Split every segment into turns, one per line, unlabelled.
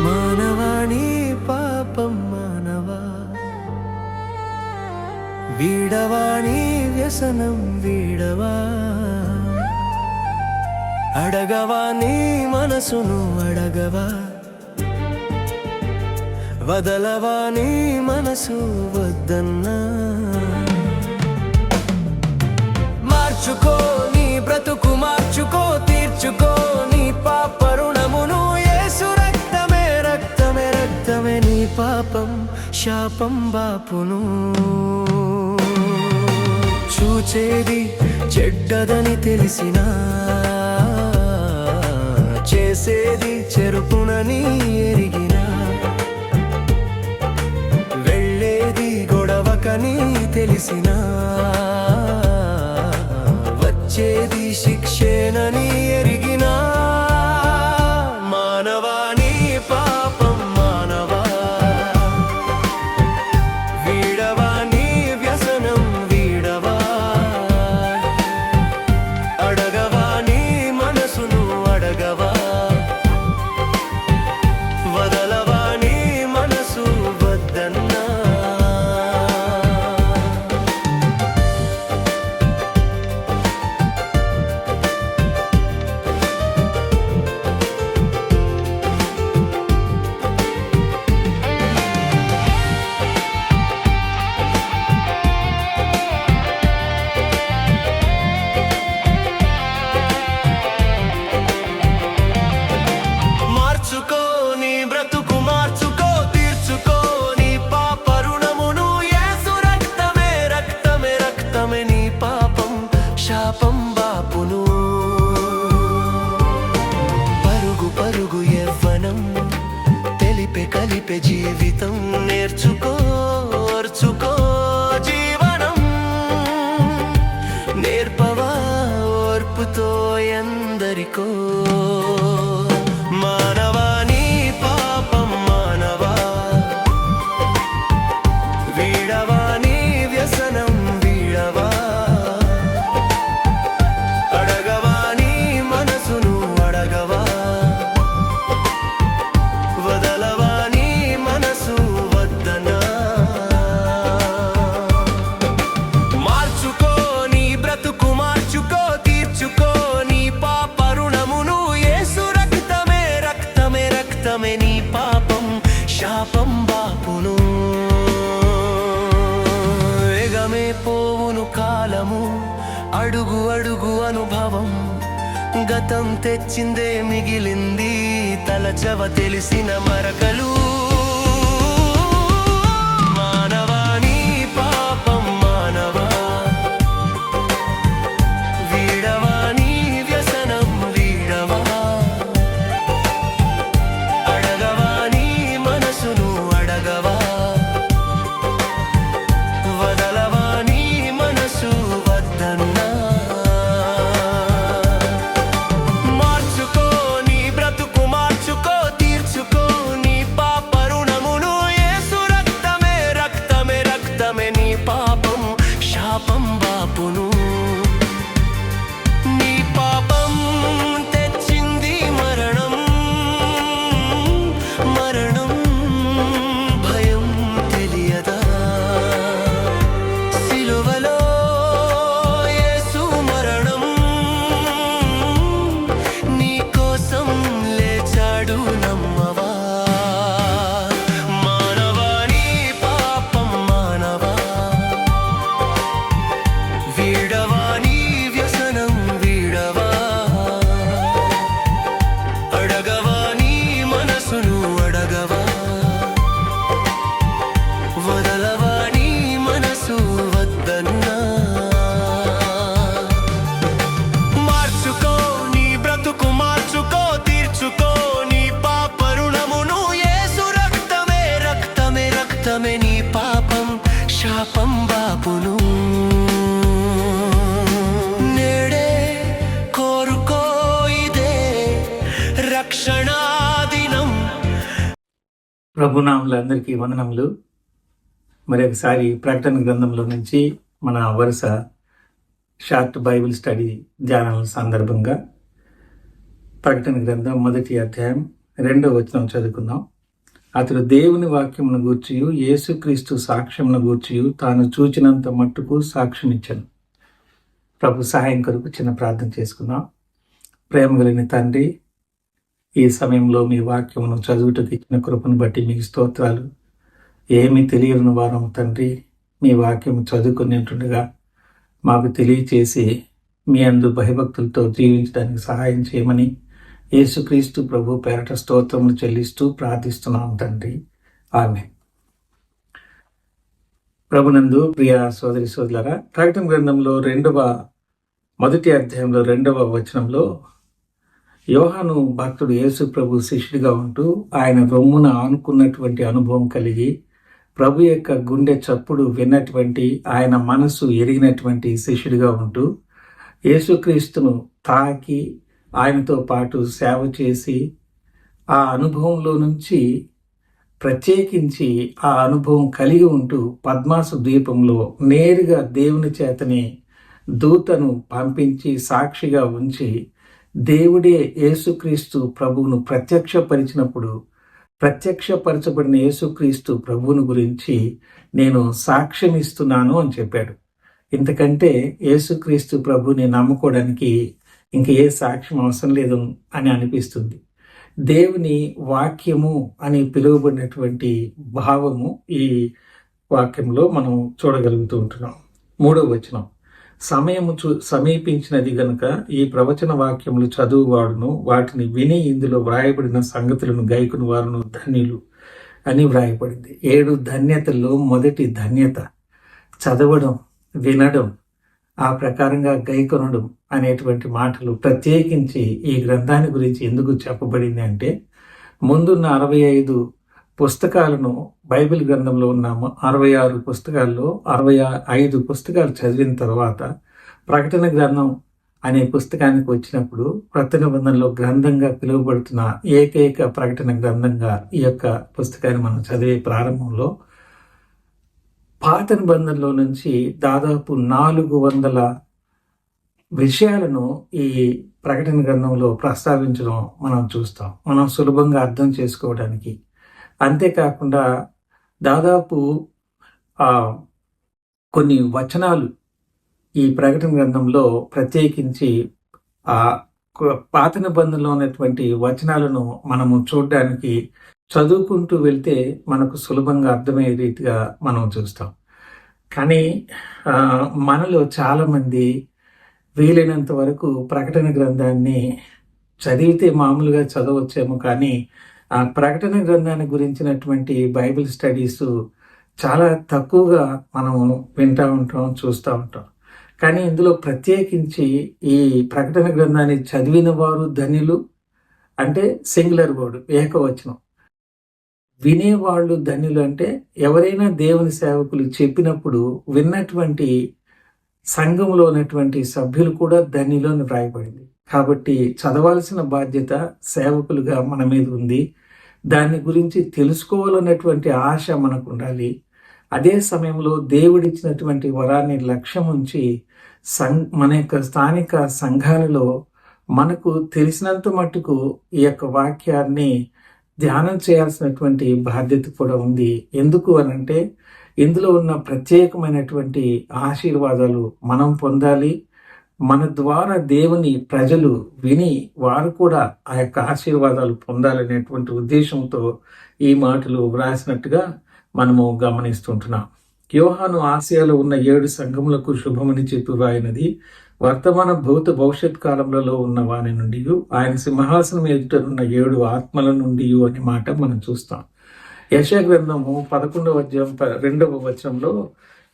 మానవాణి పాపం మానవా, వీడవాణి వ్యసనం వీడవా, అడగవా నీ మనసును అడగవా, వదలవా నీ మనసు వద్దన్నా. మార్చుకో నీ బ్రతుకు మార్చుకో, తీర్చుకో నీ పాప రుణమును. యేసు రక్తమే రక్తమే రక్తమే నీ పాపం శాపం బాపును. చూచేది చెడ్డదని తెలిసినా, చేసేది చెరుపునని ఎరిగినా, వెళ్ళేది గొడవకని తెలిసినా, వచ్చేది శిక్షేనని ఎరిగినా. మానవాని పాపం మానవా, వీడవా నీ వ్యసనం వీడవా, అడగవా నీ మనసును అడగవా, వదలవా నీ మనసు వద్దన్నా. మార్చుకో నీ బ్రతుకు మార్చుకో, తీర్చుకో నీ పాప రుణమును. యేసు రక్తమే రక్తమే రక్తమే నీ పాపం శాపం బాపును. పరుగు పరుగు యవ్వనం తెలిపే కలిపే జీవితం, నేర్చుకో ఓర్చుకో జీవనం, నేర్పవా ఓర్పుతో ఎందరికో. మానవాని పాపం మానవా, వీడవా నీ వ్యసనం వీడవా, అడగవా నీ మనసును అడగవా, వదలవా నీ మనసు వద్దనా. మార్చుకో నీ బ్రతుకు మార్చుకో, తీర్చుకో నీ పాప రుణమును. యేసు రక్తమే రక్తమే రక్తమే నీ పాపం శాపం బాపును. వేగమే పోవును కాలము, అడుగు అడుగు అనుభవం, గతం తెచ్చిందే మిగిలింది తలచవ తెలిసిన మరకలు. మానవాని పాపం మానవా, వీడవా నీ వ్యసనం వీడవా, అడగవా నీ మనసును అడగవా, వదలవా నీ మనసు వద్దన్నా. మార్చుకో నీ బ్రతుకు మార్చుకో, తీర్చుకో నీ పాప రక్షణాదినం.
ప్రభునాములందరికీ వందనములు. మరి ఒకసారి ప్రకటన గ్రంథంలో నుంచి మన వరుస షార్ట్ బైబిల్ స్టడీ ధ్యానాల సందర్భంగా ప్రకటన గ్రంథం 1వ అధ్యాయం 2వ వచనం చదువుకుందాం. అతడు దేవుని వాక్యమును గూర్చియు యేసుక్రీస్తు సాక్ష్యమును గూర్చియు తాను చూచినంత మట్టుకు సాక్ష్యమిచ్చాను. ప్రభు సహాయం కొరకు చిన్న ప్రార్థన చేసుకుందాం. ప్రేమ కలిగిన తండ్రి, ఈ సమయంలో మీ వాక్యమును చదువుటకు ఇచ్చిన కృపను బట్టి మీకు స్తోత్రాలు. ఏమి తెలియని వారం తండ్రి, మీ వాక్యము చదువుకునేటుండగా మాకు తెలియచేసి మీ అందు భయభక్తులతో జీవించడానికి సహాయం చేయమని యేసుక్రీస్తు ప్రభు పేరట స్తోత్రములు చెల్లిస్తూ ప్రార్థిస్తున్నాం తండ్రి. ఆమేన్. ప్రభునందు ప్రియ సోదరి సోదరులారా, ప్రకటన గ్రంథంలో 1వ అధ్యాయంలో 2వ వచనంలో యోహాను భక్తుడు యేసు ప్రభు శిష్యుడిగా ఉంటూ ఆయన రొమ్మున ఆనుకున్నటువంటి అనుభవం కలిగి ప్రభు యొక్క గుండె చప్పుడు విన్నటువంటి, ఆయన మనసు ఎరిగినటువంటి శిష్యుడిగా ఉంటూ యేసుక్రీస్తును తాకి ఆయనతో పాటు సేవ చేసి ఆ అనుభవంలో నుంచి ప్రత్యేకించి ఆ అనుభవం కలిగి ఉంటూ పద్మాసు ద్వీపంలో నేరుగా దేవుని చేతనే దూతను పంపించి సాక్షిగా ఉంచి దేవుడే యేసుక్రీస్తు ప్రభువును ప్రత్యక్షపరచబడిన యేసుక్రీస్తు ప్రభువును గురించి నేను సాక్ష్యం ఇస్తున్నాను అని చెప్పాడు. ఇంతకంటే యేసుక్రీస్తు ప్రభుని నమ్ముకోవడానికి ఇంక ఏ సాక్ష్యం అవసరం లేదు అని అనిపిస్తుంది. దేవుని వాక్యము అని పిలువబడినటువంటి భావము ఈ వాక్యంలో మనం చూడగలుగుతూ ఉంటున్నాం. 3వ వచనం, సమయము సమీపించినది గనుక ఈ ప్రవచన వాక్యములు చదువువాడును వాటిని విని ఇందులో వ్రాయబడిన సంగతులను గైకుని వారును ధన్యులు అని వ్రాయబడింది. 7 ధన్యతల్లో మొదటి ధన్యత చదవడం, వినడం, ఆ ప్రకారంగా గైకొనడం అనేటువంటి మాటలు ప్రత్యేకించి ఈ గ్రంథాన్ని గురించి ఎందుకు చెప్పబడింది అంటే, ముందున్న 65 పుస్తకాలను బైబిల్ గ్రంథంలో ఉన్న 66 పుస్తకాల్లో 65 పుస్తకాలు చదివిన తర్వాత ప్రకటన గ్రంథం అనే పుస్తకానికి వచ్చినప్పుడు కొత్త నిబంధనలో గ్రంథంగా పిలువబడుతున్న ఏకైక ప్రకటన గ్రంథంగా ఈ యొక్క పుస్తకాన్ని మనం చదివే ప్రారంభంలో పాత నిబంధనలో నుంచి దాదాపు 400 విషయాలను ఈ ప్రకటన గ్రంథంలో ప్రస్తావించడం మనం చూస్తాం, మనం సులభంగా అర్థం చేసుకోవడానికి. అంతేకాకుండా దాదాపు కొన్ని వచనాలు ఈ ప్రకటన గ్రంథంలో ప్రత్యేకించి ఆ పాత నిబంధనలో ఉన్నటువంటి వచనాలను మనము చూడడానికి చదువుకుంటూ వెళ్తే మనకు సులభంగా అర్థమయ్యే రీతిగా మనం చూస్తాం. కానీ మనలో చాలామంది వీలైనంత వరకు ప్రకటన గ్రంథాన్ని చదివితే మామూలుగా చదవచ్చేమో, కానీ ఆ ప్రకటన గ్రంథాన్ని గురించినటువంటి బైబిల్ స్టడీస్ చాలా తక్కువగా మనం వింటూ ఉంటాం, చూస్తూ ఉంటాం. కానీ ఇందులో ప్రత్యేకించి ఈ ప్రకటన గ్రంథాన్ని చదివిన వారు ధన్యులు అంటే సింగులర్ వర్డ్, ఏకవచనం. వినేవాళ్ళు ధన్యులు అంటే ఎవరైనా దేవుని సేవకులు చెప్పినప్పుడు విన్నటువంటి సంఘంలో ఉన్నటువంటి సభ్యులు కూడా ధన్యులు అని వ్రాయబడింది. కాబట్టి చదవాల్సిన బాధ్యత సేవకులుగా మన మీద ఉంది. దాని గురించి తెలుసుకోవాలన్నటువంటి ఆశ మనకు ఉండాలి. అదే సమయంలో దేవుడిచ్చినటువంటి వరాన్ని లక్ష్యం ఉంచి మన యొక్క స్థానిక సంఘాలలో మనకు తెలిసినంత మట్టుకు ఈ యొక్క వాక్యాన్ని ధ్యానం చేయాల్సినటువంటి బాధ్యత కూడా ఉంది. ఎందుకు అనంటే ఇందులో ఉన్న ప్రత్యేకమైనటువంటి ఆశీర్వాదాలు మనం పొందాలి. మన ద్వారా దేవుని ప్రజలు విని వారు కూడా ఆ యొక్క ఆశీర్వాదాలు పొందాలనేటువంటి ఉద్దేశంతో ఈ మాటలు వ్రాసినట్టుగా మనము గమనిస్తుంటున్నాం. యోహాను ఆసియాలో ఉన్న 7 సంఘములకు శుభమని చెప్పి వ్రాయినది వర్తమాన భవిష్యత్ కాలంలో ఉన్న వాని నుండి, ఆయన సింహాసనం ఎదుటనున్న 7 ఆత్మల నుండి అనే మాట మనం చూస్తాం. యెషయా గ్రంథము 11వ అధ్యాయం 2వ వచనంలో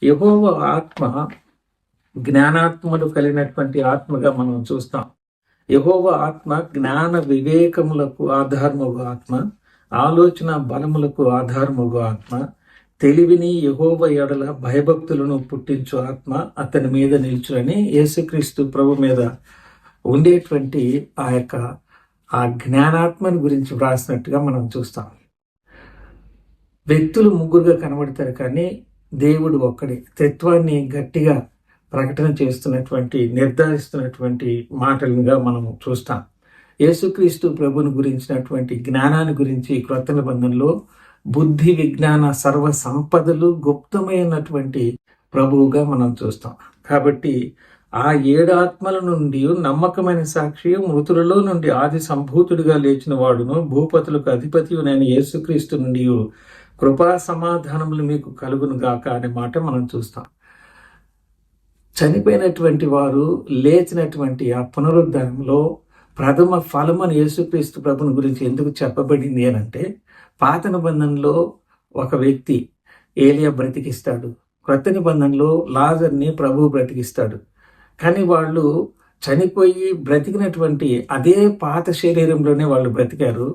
యెహోవా ఆత్మ జ్ఞానాత్మలు కలిగినటువంటి ఆత్మగా మనం చూస్తాం. యెహోవా ఆత్మ జ్ఞాన వివేకములకు ఆధారముగు ఆత్మ, ఆలోచన బలములకు ఆధారముగు ఆత్మ, తెలివిని యెహోవా ఎడల భయభక్తులను పుట్టించు ఆత్మ అతని మీద నిల్చుని యేసుక్రీస్తు ప్రభు మీద ఉండేటువంటి ఆ యొక్క ఆ జ్ఞానాత్మని గురించి వ్రాసినట్టుగా మనం చూస్తాం. వ్యక్తులు ముగ్గురుగా కనబడతారు, కానీ దేవుడు ఒక్కడే. త్రిత్వాన్ని గట్టిగా ప్రకటన చేస్తున్నటువంటి, నిర్ధారిస్తున్నటువంటి మాటలుగా మనం చూస్తాం. యేసుక్రీస్తు ప్రభుని గురించినటువంటి జ్ఞానాన్ని గురించి క్రొత్త నిబంధనలో బుద్ధి, విజ్ఞాన, సర్వ సంపదలు గుప్తమైనటువంటి ప్రభువుగా మనం చూస్తాం. కాబట్టి ఆ 7 ఆత్మల నుండి నమ్మకమైన సాక్షి, మృతులలో నుండి ఆది సంభూతుడిగా లేచిన వాడును, భూపతులకు అధిపతియునైన యేసుక్రీస్తు నుండి కృపా సమాధానములు మీకు కలుగును గాక అనే మాట మనం చూస్తాం. చనిపోయినటువంటి వారు లేచినటువంటి ఆ పునరుద్ధరణలో ప్రథమ ఫలమని యేసుక్రీస్తు ప్రభుని గురించి ఎందుకు చెప్పబడింది అనంటే, పాత నిబంధనలో ఒక వ్యక్తి ఏలియా బ్రతికిస్తాడు, క్రొత్త నిబంధనలో లాజర్ని ప్రభువు బ్రతికిస్తాడు. కానీ వాళ్ళు చనిపోయి బ్రతికినటువంటి అదే పాత శరీరంలోనే వాళ్ళు బ్రతికారు.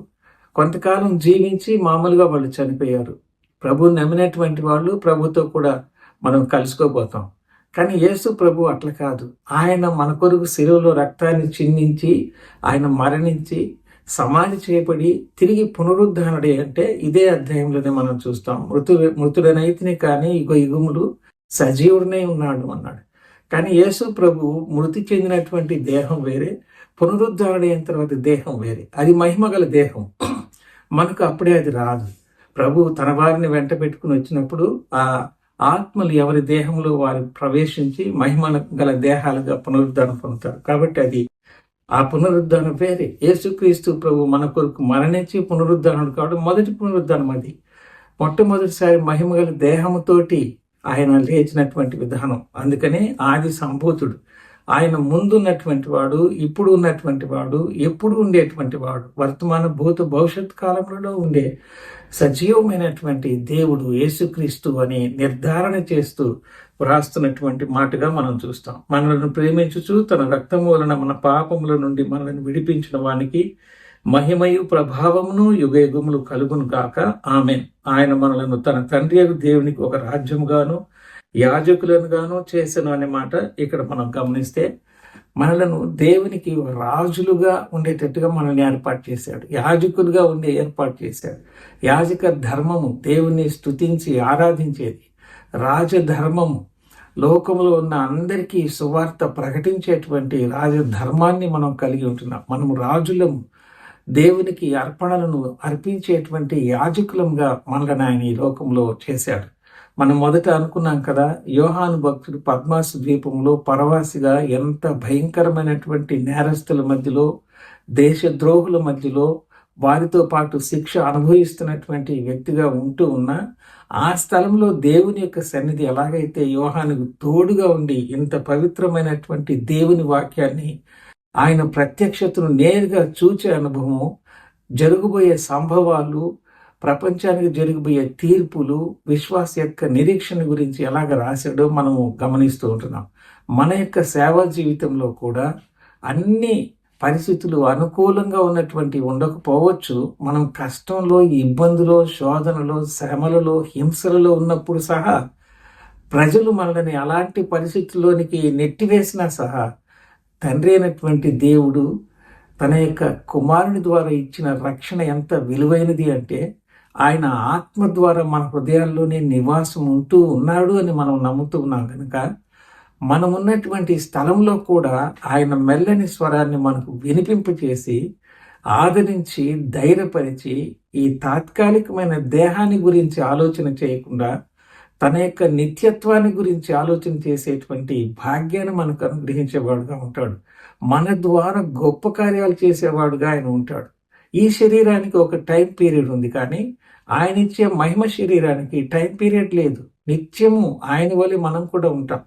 కొంతకాలం జీవించి మామూలుగా వాళ్ళు చనిపోయారు. ప్రభువు నమ్మినటువంటి వాళ్ళు ప్రభుతో కూడా మనం కలుసుకోబోతాం. కానీ యేసు ప్రభు అట్లా కాదు. ఆయన మన కొరకు శిలువలో రక్తాన్ని చిందించి, ఆయన మరణించి, సమాధి చేయబడి తిరిగి పునరుద్ధరణుడే అంటే ఇదే అధ్యాయంలోనే మనం చూస్తాం. మృతుడనైతిని కానీ ఇగో యుగములు సజీవుడనే ఉన్నాడు అన్నాడు. కానీ యేసు ప్రభు మృతి చెందినటువంటి దేహం వేరే, పునరుద్ధరణైన తర్వాత దేహం వేరే. అది మహిమగల దేహం. మనకు అప్పుడే అది రాదు. ప్రభు తన వారిని వెంట పెట్టుకుని వచ్చినప్పుడు ఆ ఆత్మలు ఎవరి దేహంలో వారు ప్రవేశించి మహిమ గల దేహాలుగా పునరుద్ధరణ పొందుతారు. కాబట్టి అది ఆ పునరుద్ధరణ వేరే. యేసుక్రీస్తు ప్రభు మన కొరకు మరణించి పునరుద్ధరణుడు కావడం మొదటి పునరుద్ధరణ. అది మొట్టమొదటిసారి మహిమగల దేహంతోటి ఆయన లేచినటువంటి విధానం. అందుకనే ఆది సంభూతుడు. ఆయన ముందున్నటువంటి వాడు, ఇప్పుడు ఉన్నటువంటి వాడు, ఎప్పుడు ఉండేటువంటి వాడు, వర్తమాన భూత భవిష్యత్ కాలంలో ఉండే సజీవమైనటువంటి దేవుడు యేసుక్రీస్తు అని నిర్ధారణ చేస్తూ వ్రాస్తున్నటువంటి మాటగా మనం చూస్తాం. మనలను ప్రేమించుచు తన రక్తము వలన మన పాపముల నుండి మనల్ని విడిపించిన వానికి మహిమయు ప్రభావమును యుగయుగములు కలుగును గాక. ఆమేన్. ఆయన మనలను తన తండ్రి దేవునికి ఒక రాజ్యముగాను యాజకులను గాను చేసను అనే మాట ఇక్కడ మనం గమనిస్తే, మనలను దేవునికి రాజులుగా ఉండేటట్టుగా మనల్ని ఏర్పాటు చేశాడు. యాజకులుగా ఉండే ఏర్పాటు చేశాడు. యాజక ధర్మము దేవుని స్తుతించి ఆరాధించేది. రాజధర్మము లోకంలో ఉన్న అందరికీ సువార్త ప్రకటించేటువంటి రాజధర్మాన్ని మనం కలిగి ఉంటున్నాం. మనము రాజులము, దేవునికి అర్పణలను అర్పించేటువంటి యాజకులంగా మనల్ని ఆయన ఈ లోకంలో చేశాడు. మనం మొదట అనుకున్నాం కదా, యోహాను భక్తుడు పద్మాసు ద్వీపంలో పరవాసిగా ఎంత భయంకరమైనటువంటి నేరస్తుల మధ్యలో, దేశద్రోహుల మధ్యలో, వారితో పాటు శిక్ష అనుభవిస్తున్నటువంటి వ్యక్తిగా ఉంటూ ఉన్న ఆ స్థలంలో దేవుని యొక్క సన్నిధి ఎలాగైతే యోహానుకు తోడుగా ఉండి ఇంత పవిత్రమైనటువంటి దేవుని వాక్యాన్ని, ఆయన ప్రత్యక్షతను నేరుగా చూచే అనుభవము, జరగబోయే సంభవాలు, ప్రపంచానికి జరగబోయే తీర్పులు, విశ్వాస యొక్క నిరీక్షణ గురించి ఎలాగ రాశాడో మనము గమనిస్తూ ఉంటున్నాం. మన యొక్క సేవా జీవితంలో కూడా అన్ని పరిస్థితులు అనుకూలంగా ఉన్నటువంటి ఉండకపోవచ్చు. మనం కష్టంలో, ఇబ్బందులో, శోధనలో, శ్రమలలో, హింసలలో ఉన్నప్పుడు సహా, ప్రజలు మనల్ని అలాంటి పరిస్థితుల్లోనికి నెట్టివేసినా సహా, తండ్రి అయినటువంటి దేవుడు తన యొక్క కుమారుని ద్వారా ఇచ్చిన రక్షణ ఎంత విలువైనది అంటే, ఆయన ఆత్మ ద్వారా మన హృదయాల్లోనే నివాసం ఉంటూ ఉన్నాడు అని మనం నమ్ముతూ ఉన్నాం కనుక, మనం ఉన్నటువంటి స్థలంలో కూడా ఆయన మెల్లని స్వరాన్ని మనకు వినిపింపచేసి, ఆదరించి, ధైర్యపరిచి, ఈ తాత్కాలికమైన దేహాన్ని గురించి ఆలోచన చేయకుండా తన యొక్క నిత్యత్వాన్ని గురించి ఆలోచన చేసేటువంటి భాగ్యాన్ని మనకు అనుగ్రహించేవాడుగా ఉంటాడు. మన ద్వారా గొప్ప కార్యాలు చేసేవాడుగా ఆయన ఉంటాడు. ఈ శరీరానికి ఒక టైం పీరియడ్ ఉంది, కానీ ఆయన ఇచ్చే మహిమ శరీరానికి టైం పీరియడ్ లేదు. నిత్యము ఆయన వల్ల మనం కూడా ఉంటాం.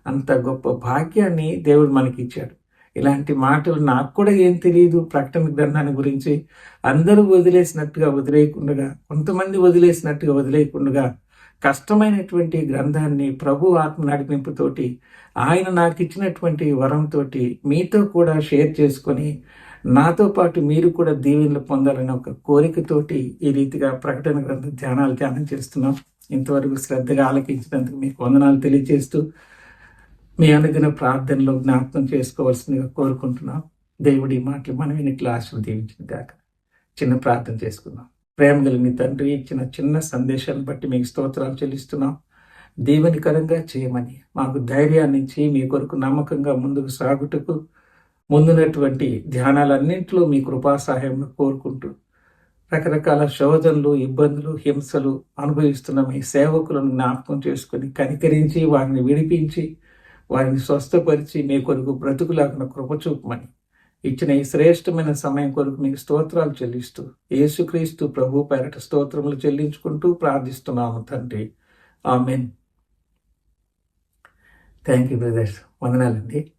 అంత గొప్ప భాగ్యాన్ని దేవుడు మనకి ఇచ్చాడు. ఇలాంటి మాటలు నాకు కూడా ఏం తెలియదు ప్రకటన గ్రంథాన్ని గురించి. అందరూ వదిలేసినట్టుగా వదిలేయకుండా, కొంతమంది వదిలేసినట్టుగా వదిలేయకుండా, కష్టమైనటువంటి గ్రంథాన్ని ప్రభు ఆత్మ నడిపింపుతోటి, ఆయన నాకు ఇచ్చినటువంటి వరంతో మీతో కూడా షేర్ చేసుకొని, నాతో పాటు మీరు కూడా దీవెనలు పొందాలని ఒక కోరికతోటి ఈ రీతిగా ప్రకటన గ్రంథ ధ్యానం చేస్తున్నాం. ఇంతవరకు శ్రద్ధగా ఆలకించినందుకు మీకు వందనాలు తెలియజేస్తూ, మీ అనుదిన ప్రార్థనలో జ్ఞాపకం చేసుకోవాల్సిందిగా కోరుకుంటున్నాం. దేవుడి మాటలు మనం వినిట్లా ఆశీర్వదించిన దాకా చిన్న ప్రార్థన చేసుకుందాం. ప్రేమ కలిగిన తండ్రి, ఇచ్చిన చిన్న సందేశాన్ని బట్టి మీకు స్తోత్రాలు చెల్లిస్తున్నాం. దీవెనకరంగా చేయమని మాకు ధైర్యాన్ని ఇచ్చి మీ కొరకు నమ్మకంగా ముందుకు సాగుటకు ముందున్నటువంటి ధ్యానాలన్నింటిలో మీ కృపా సహాయం కోరుకుంటూ రకరకాల శోధనలు, ఇబ్బందులు, హింసలు అనుభవిస్తున్న మీ సేవకులను జ్ఞాపకం చేసుకుని కనికరించి వారిని విడిపించి వారిని స్వస్థపరిచి మీ కొరకు బ్రతుకులాగిన కృప చూపమని ఇచ్చిన ఈ శ్రేష్టమైన సమయం కొరకు మీకు స్తోత్రాలు చెల్లిస్తూ యేసుక్రీస్తు ప్రభు పేరట స్తోత్రములు చెల్లించుకుంటూ ప్రార్థిస్తున్నాము తండ్రి. ఆమెన్. Thank you brothers. వందనాలండి.